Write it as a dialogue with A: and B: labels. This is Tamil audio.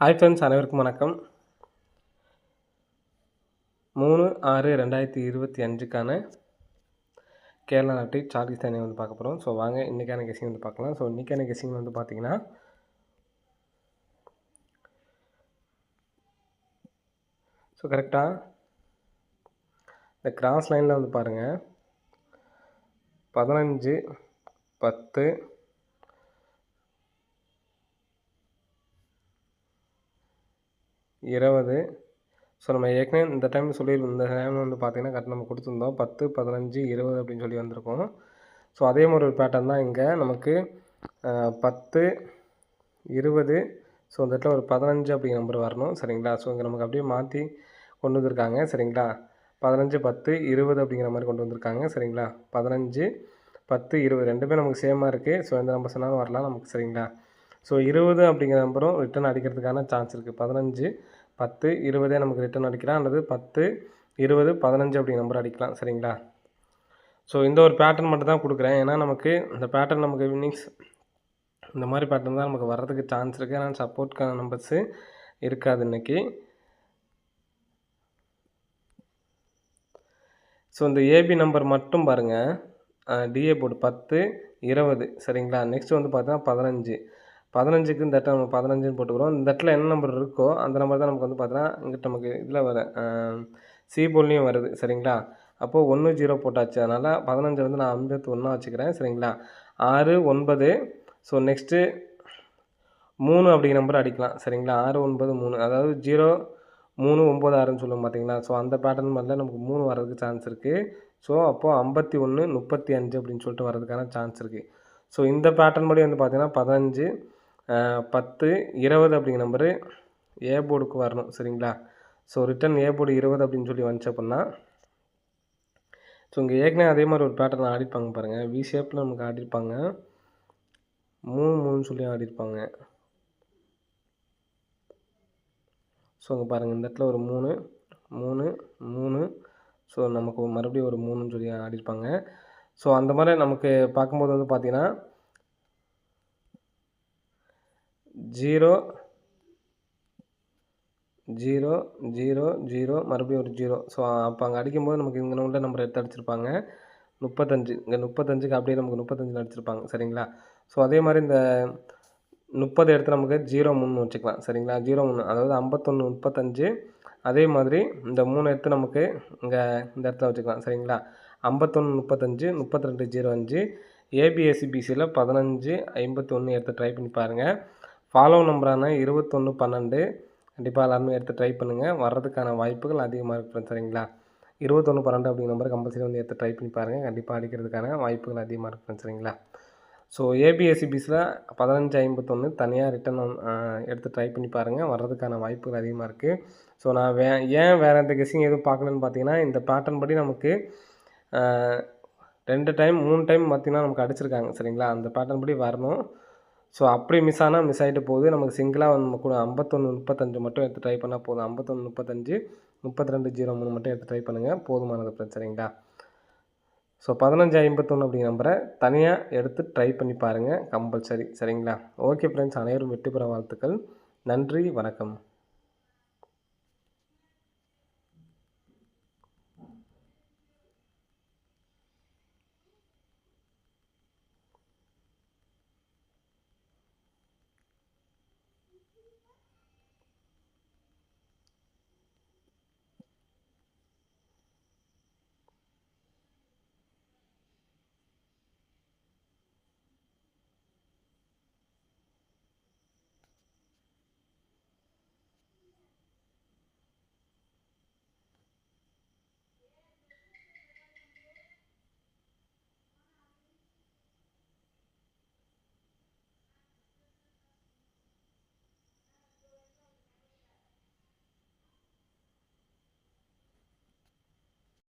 A: ஹாய் ஃப்ரெண்ட்ஸ், அனைவருக்கும் வணக்கம். 3/6/2025க்கான கேரளா நாட்டு சார்ஜ் தானே வந்து பார்க்க போகிறோம். ஸோ வாங்க இன்றைக்கான கெஸ்ஸிங் வந்து பார்க்கலாம். ஸோ இன்றைக்கான கெஸ்ஸிங் வந்து பார்த்தீங்கன்னா, ஸோ கரெக்டாக இந்த கிராஸ் லைனில் வந்து பாருங்கள், 15, 10, 20. ஸோ நம்ம ஏற்கனவே இந்த டைம் சொல்லியிருக்கோம். இந்த டைம் வந்து பார்த்திங்கன்னா கரெக்டாக நம்ம கொடுத்துருந்தோம் 10, 15, 20 அப்படின்னு சொல்லி வந்திருக்கோம். ஸோ அதே மாதிரி ஒரு பேட்டர்ன் தான் இங்கே நமக்கு 10, 20. ஸோ இந்த இடத்துல ஒரு 15 அப்படிங்கிற நம்பர் வரணும், சரிங்களா. ஸோ இங்கே நமக்கு அப்படியே மாற்றி கொண்டு வந்திருக்காங்க, சரிங்களா. 15, 10, 20 அப்படிங்கிற மாதிரி கொண்டு வந்திருக்காங்க, சரிங்களா. 15, 10, 20 ரெண்டுமே நமக்கு சேமாக இருக்குது. ஸோ எந்த நம்பர் சொன்னாலும் வரலாம் நமக்கு, சரிங்களா. ஸோ 20 அப்படிங்கிற நம்பரும் ரிட்டன் அடிக்கிறதுக்கான சான்ஸ் இருக்குது. 15, 10, 20 நமக்கு ரிட்டன் அடிக்கலாம், அல்லது 10, 20, 15 அப்படிங்கிற நம்பர் அடிக்கலாம், சரிங்களா. ஸோ இந்த ஒரு பேட்டர்ன் மட்டும் தான் கொடுக்குறேன். ஏன்னா நமக்கு இந்த பேட்டர்ன் நமக்கு வின்னிங்ஸ் இந்த மாதிரி பேட்டர்ன் தான் நமக்கு வர்றதுக்கு சான்ஸ் இருக்குது. ஆனால் சப்போர்ட்கான நம்பர்ஸு இருக்காது இன்றைக்கி. ஸோ இந்த ஏபி நம்பர் மட்டும் பாருங்கள், டிஏ போர்டு 10, 20, சரிங்களா. நெக்ஸ்ட் வந்து பார்த்தீங்கன்னா 15. 15க்கு இந்த இடத்துல நம்ம 15ன்னு போட்டுக்கிறோம். இந்த இடத்துல என்ன நம்பர் இருக்கோ அந்த நம்பர் தான் நமக்கு வந்து பார்த்தீங்கன்னா இங்கிட்ட நமக்கு இதில் வர சி போர்ட்லேயும் வருது, சரிங்களா. அப்போது 1, 0 போட்டாச்சு. அதனால் 15 வந்து நான் 51 வச்சுக்கிறேன், சரிங்களா. 6, 9. ஸோ நெக்ஸ்ட்டு 3 அப்படிங்கிற நம்பர் அடிக்கலாம், சரிங்களா. 6, 9, 3, அதாவது 0, 3, 9, 6ன்னு சொல்லுவோம் பார்த்தீங்களா. ஸோ அந்த பேட்டர்ன் மாதிரிலாம் நமக்கு 3 வர்றதுக்கு சான்ஸ் இருக்குது. ஸோ அப்போது 51, 35 அப்படின்னு சொல்லிட்டு வர்றதுக்கான சான்ஸ் இருக்குது. ஸோ இந்த பேட்டர்ன் படி வந்து பார்த்தீங்கன்னா 15, 10, 20 அப்படிங்கிற நம்பரு ஏ போர்டுக்கு வரணும், சரிங்களா. ஸோ ரிட்டன் ஏ போர்டு 20 அப்படின்னு சொல்லி வந்துச்சு அப்படின்னா, ஸோ இங்கே ஏற்கனவே அதே மாதிரி ஒரு பேட்டர்ன் ஆடிருப்பாங்க பாருங்கள். வி ஷேப்பில் நமக்கு ஆடிருப்பாங்க, 3, 3ன்னு சொல்லி ஆடிருப்பாங்க. ஸோ இங்கே பாருங்கள், இந்த இடத்துல ஒரு 3, 3, 3. ஸோ நமக்கு மறுபடியும் ஒரு 3ன்னு சொல்லி ஆடிருப்பாங்க. ஸோ அந்த மாதிரி நமக்கு பார்க்கும்போது வந்து பார்த்தீங்கன்னா 0, 0, 0, 0, மறுபடியும் ஒரு 0. ஸோ அப்போ அங்கே அடிக்கும்போது நமக்கு இங்கே உள்ள நம்பர் எடுத்து அடிச்சிருப்பாங்க 35. இங்கே 35க்கு அப்படியே நமக்கு 35 அடிச்சிருப்பாங்க, சரிங்களா. ஸோ அதே மாதிரி இந்த 30 எடுத்து நமக்கு 0, 3 வச்சுக்கலாம், சரிங்களா. 0, 3 அதாவது 51, 35. அதே மாதிரி இந்த 3 எடுத்து நமக்கு இங்கே இந்த இடத்துல வச்சுக்கலாம், சரிங்களா. 51, 35, 32, 05. ஏபிஎஸ்சிபிசியில் 15, 51 எடுத்து ட்ரை பண்ணி பாருங்கள். ஃபாலோ நம்பரான 21, 12 கண்டிப்பாக எல்லாருமே எடுத்து ட்ரை பண்ணுங்கள். வர்றதுக்கான வாய்ப்புகள் அதிகமாக இருக்குது, சரிங்களா. 21, 12 அப்படிங்கிற நம்பர் கம்பல்சரி வந்து எடுத்து ட்ரை பண்ணி பாருங்கள். கண்டிப்பாக அடிக்கிறதுக்கான வாய்ப்புகள் அதிகமாக இருக்குது, சரிங்களா. ஸோ ஏபிஎஸ்சிபிஸில் 15, 51 தனியாக ரிட்டன் எடுத்து ட்ரை பண்ணி பாருங்கள். வர்றதுக்கான வாய்ப்புகள் அதிகமாக இருக்குது. ஸோ நான் ஏன் வேறு எந்த கெஸ்ஸிங் எதுவும் பார்க்கலன்னு பார்த்தீங்கன்னா, இந்த பேட்டர்ன் படி நமக்கு 2 டைம் 3 டைம் பார்த்திங்கன்னா நமக்கு அடிச்சிருக்காங்க, சரிங்களா. அந்த பேட்டர்ன் படி வரணும். ஸோ அப்படி மிஸ் ஆனால் மிஸ் ஆகிட்டு போகுது. நமக்கு சிங்கிளாக நம்ம கூட 51, 35 மட்டும் எடுத்து ட்ரை பண்ணால் போதும். 51, 35, 32, 03 மட்டும் எடுத்து ட்ரை பண்ணுங்கள், போதுமானது ஃப்ரெண்ட்ஸ், சரிங்களா. ஸோ 15, 51 அப்படிங்கிற நம்பரை தனியாக எடுத்து ட்ரை பண்ணி பாருங்கள் கம்பல்சரி, சரிங்களா. ஓகே ஃப்ரெண்ட்ஸ், அனைவரும் வெற்றி பெற வாழ்த்துக்கள். நன்றி, வணக்கம்.